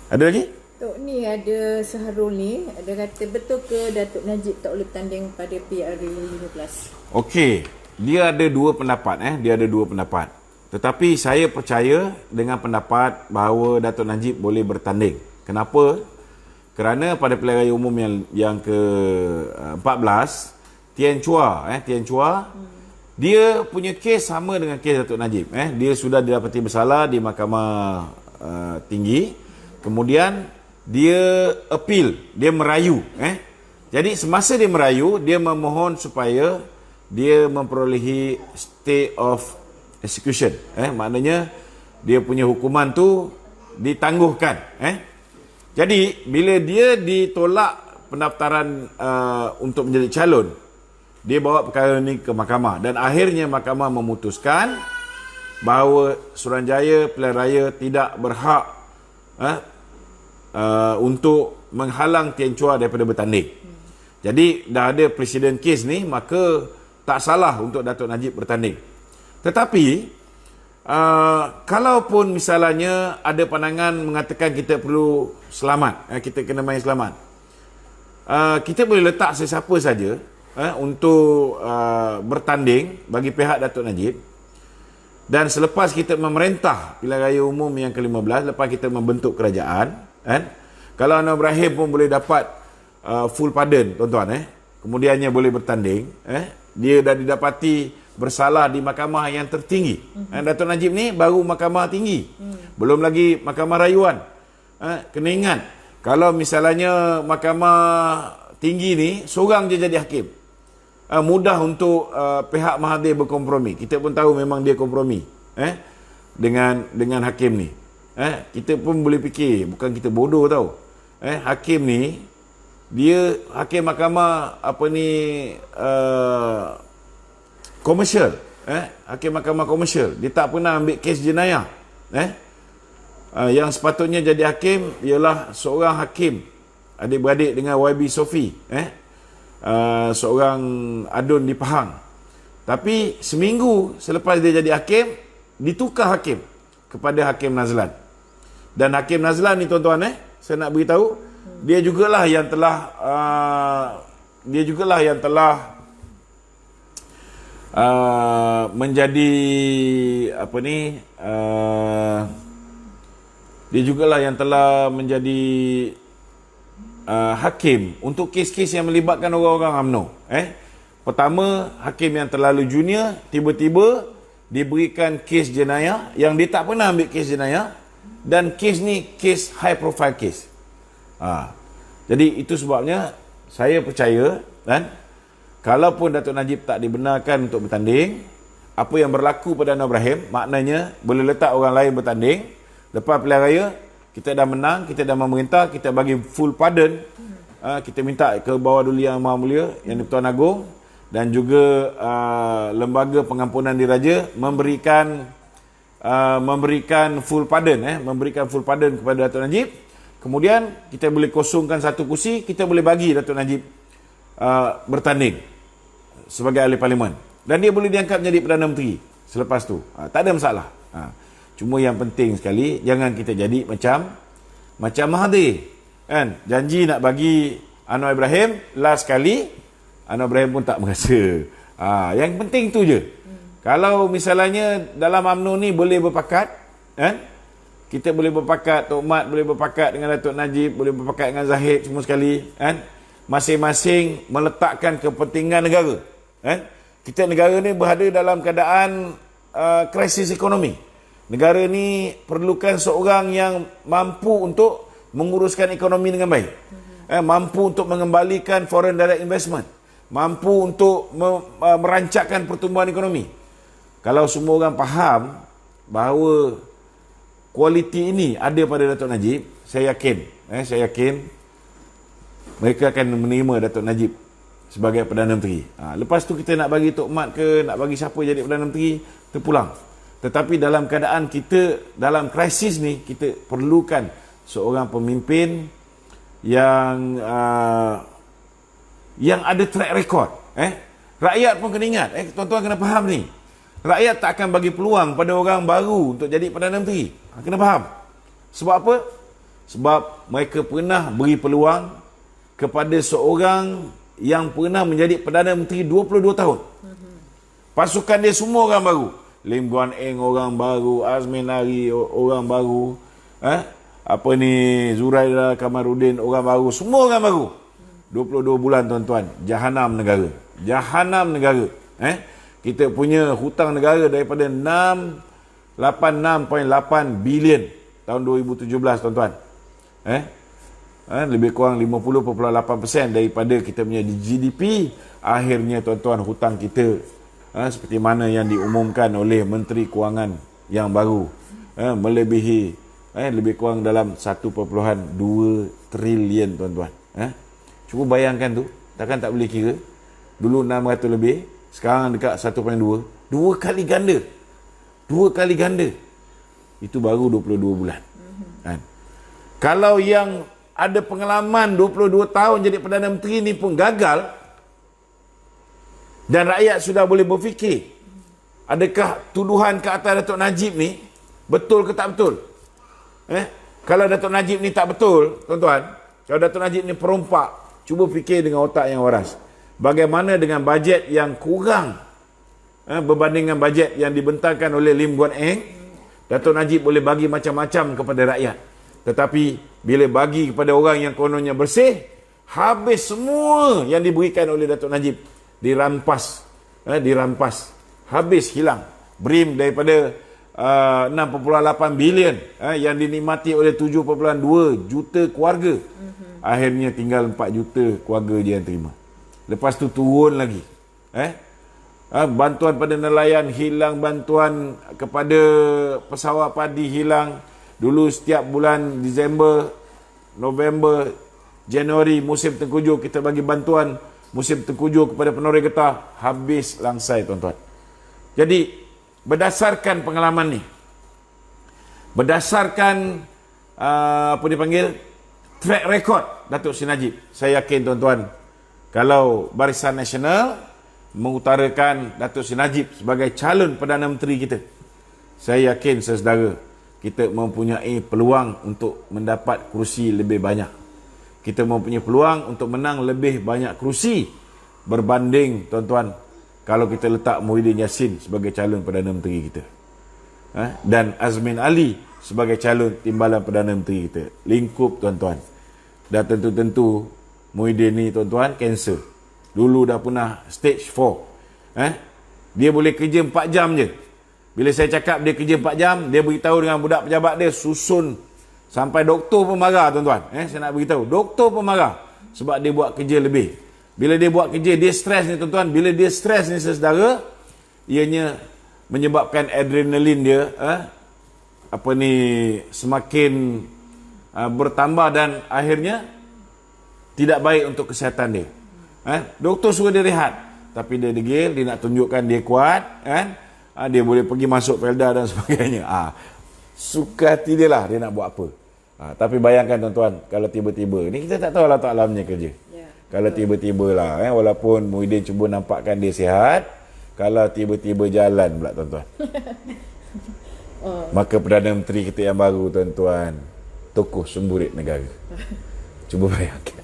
Ada lagi? Tok ni ada Saharul ni, ada kata betul ke Datuk Najib tak boleh bertanding pada PRU 15? Okey, dia ada dua pendapat dia ada dua pendapat. Tetapi saya percaya dengan pendapat bahawa Datuk Najib boleh bertanding. Kenapa? Kerana pada pilihan raya umum yang ke-14, Tian Chua dia punya kes sama dengan kes Datuk Najib. Dia sudah didapati bersalah di Mahkamah Tinggi. Kemudian dia appeal, dia merayu. Jadi semasa dia merayu, dia memohon supaya dia memperolehi stay of execution. Maknanya dia punya hukuman tu ditangguhkan. Jadi bila dia ditolak pendaftaran untuk menjadi calon, dia bawa perkara ini ke mahkamah dan akhirnya mahkamah memutuskan bahawa Suruhanjaya Pilihan Raya tidak berhak untuk menghalang Tian Chua daripada bertanding. Jadi dah ada presiden kes ni, maka tak salah untuk Datuk Najib bertanding. Tetapi kalaupun misalnya ada pandangan mengatakan kita perlu selamat, kita kena main selamat, kita boleh letak sesiapa saja untuk bertanding bagi pihak Datuk Najib. Dan selepas kita memerintah pilihan raya umum yang ke-15, lepas kita membentuk kerajaan, kalau Anwar Ibrahim pun boleh dapat full pardon, tuan-tuan, kemudiannya boleh bertanding, dia dah didapati bersalah di mahkamah yang tertinggi. Datuk Najib ni baru mahkamah tinggi, belum lagi mahkamah rayuan. Kena ingat, kalau misalnya mahkamah tinggi ni seorang je jadi hakim, mudah untuk pihak Mahathir berkompromi. Kita pun tahu memang dia kompromi dengan hakim ni. Kita pun boleh fikir, bukan kita bodoh tau. Hakim ni, dia hakim mahkamah komersial. Hakim mahkamah komersial. Dia tak pernah ambil kes jenayah. Yang sepatutnya jadi hakim ialah seorang hakim adik-beradik dengan YB Sofi, seorang adun di Pahang. Tapi seminggu selepas dia jadi hakim, ditukar hakim kepada Hakim Nazlan. Dan Hakim Nazlan ni, tuan-tuan, saya nak beritahu, dia jugalah yang telah menjadi dia jugalah yang telah menjadi hakim untuk kes-kes yang melibatkan orang-orang UMNO. Pertama, hakim yang terlalu junior tiba-tiba diberikan kes jenayah yang dia tak pernah ambil kes jenayah, dan kes ni kes high profile kes. Jadi itu sebabnya saya percaya, kalaupun Datuk Najib tak dibenarkan untuk bertanding, apa yang berlaku pada Anwar Ibrahim maknanya boleh letak orang lain bertanding. Lepas pilihan raya kita dah menang, kita dah memerintah, kita bagi full pardon. Kita minta ke bawah Duli Yang Maha Mulia, Yang di-Pertuan Agong, dan juga Lembaga Pengampunan Diraja memberikan full pardon, memberikan full pardon kepada Datuk Najib. Kemudian kita boleh kosongkan satu kursi, kita boleh bagi Datuk Najib bertanding sebagai ahli parlimen, dan dia boleh diangkat menjadi Perdana Menteri selepas tu. Tak ada masalah. Cuma yang penting sekali, jangan kita jadi macam Mahathir, janji nak bagi Anwar Ibrahim, last kali Anwar Ibrahim pun tak merasa. Yang penting tu je. Kalau misalnya dalam UMNO ni boleh berpakat, kita boleh berpakat, Tok Mat boleh berpakat dengan Datuk Najib, boleh berpakat dengan Zahid, semua sekali, masing-masing meletakkan kepentingan negara. Kita negara ni berada dalam keadaan krisis ekonomi. Negara ni perlukan seorang yang mampu untuk menguruskan ekonomi dengan baik, mampu untuk mengembalikan foreign direct investment, mampu untuk merancangkan pertumbuhan ekonomi. Kalau semua orang faham bahawa kualiti ini ada pada Datuk Najib, saya yakin mereka akan menerima Datuk Najib sebagai Perdana Menteri. Lepas tu kita nak bagi Tok Mat ke, nak bagi siapa jadi Perdana Menteri, terpulang. Tetapi dalam keadaan kita dalam krisis ni, kita perlukan seorang pemimpin yang ada track record. Rakyat pun kena ingat, tuan-tuan kena faham ni. Rakyat tak akan bagi peluang pada orang baru untuk jadi Perdana Menteri. Kena faham. Sebab apa? Sebab mereka pernah beri peluang kepada seorang yang pernah menjadi Perdana Menteri 22 tahun. Pasukan dia semua orang baru. Lim Guan Eng orang baru, Azmin Ali orang baru, Zuraida Kamaruddin orang baru, semua orang baru. 22 bulan tuan-tuan, jahanam negara. Jahanam negara. Kita punya hutang negara daripada 86.8 bilion tahun 2017 tuan-tuan. Lebih kurang 50.8% daripada kita punya GDP. Akhirnya tuan-tuan, hutang kita seperti mana yang diumumkan oleh Menteri Kewangan yang baru, melebihi lebih kurang dalam 1.2 trilion tuan-tuan. Cuba bayangkan tu, takkan tak boleh kira. Dulu 600 lebih, sekarang dekat 1.2, dua kali ganda. Itu baru 22 bulan. Kalau yang ada pengalaman 22 tahun jadi Perdana Menteri ni pun gagal, dan rakyat sudah boleh berfikir, adakah tuduhan ke atas Datuk Najib ni betul ke tak betul? Kalau Datuk Najib ni tak betul, tuan-tuan, kalau Datuk Najib ni perompak, cuba fikir dengan otak yang waras. Bagaimana dengan bajet yang kurang berbanding dengan bajet yang dibentangkan oleh Lim Guan Eng? Datuk Najib boleh bagi macam-macam kepada rakyat. Tetapi bila bagi kepada orang yang kononnya bersih, habis semua yang diberikan oleh Datuk Najib. Dirampas, habis, hilang. BRIM daripada 6.8 bilion yang dinikmati oleh 7.2 juta keluarga, akhirnya tinggal 4 juta keluarga je yang terima. Lepas tu turun lagi. Bantuan pada nelayan hilang, bantuan kepada pesawat padi hilang. Dulu setiap bulan Disember, November, Januari, musim tengkujuh, kita bagi bantuan musim tengkujuh kepada penoreh getah, habis langsai tuan-tuan. Jadi berdasarkan pengalaman ni, berdasarkan track record Datuk Seri Najib, saya yakin tuan-tuan, kalau Barisan Nasional mengutarakan Datuk Seri Najib sebagai calon Perdana Menteri kita, saya yakin saudara, kita mempunyai peluang untuk mendapat kerusi lebih banyak. Kita mempunyai peluang untuk menang lebih banyak kerusi berbanding tuan-tuan kalau kita letak Muhyiddin Yassin sebagai calon Perdana Menteri kita, dan Azmin Ali sebagai calon timbalan Perdana Menteri kita. Lingkup tuan-tuan. Dah tentu-tentu Muhyiddin ni tuan-tuan kanser. Dulu dah pernah stage 4. Dia boleh kerja 4 jam je. Bila saya cakap dia kerja 4 jam, dia beritahu dengan budak pejabat dia susun. Sampai doktor pun marah tuan-tuan. Saya nak beritahu, doktor pun marah sebab dia buat kerja lebih. Bila dia buat kerja, dia stres ni tuan-tuan. Bila dia stres ni saudara, ianya menyebabkan adrenalin dia semakin bertambah dan akhirnya tidak baik untuk kesihatan dia. Doktor suruh dia rehat, tapi dia degil, dia nak tunjukkan dia kuat, dia boleh pergi masuk Felda dan sebagainya. Suka hati dia lah, dia nak buat apa. Tapi bayangkan tuan-tuan, kalau tiba-tiba ni kita tak tahu Allah Ta'ala punya kerja. Kalau tiba-tiba lah, walaupun Muhyiddin cuba nampakkan dia sihat, kalau tiba-tiba jalan pula tuan-tuan. Maka Perdana Menteri kita yang baru tuan-tuan, tokoh semburit negara. Cuba bayangkan.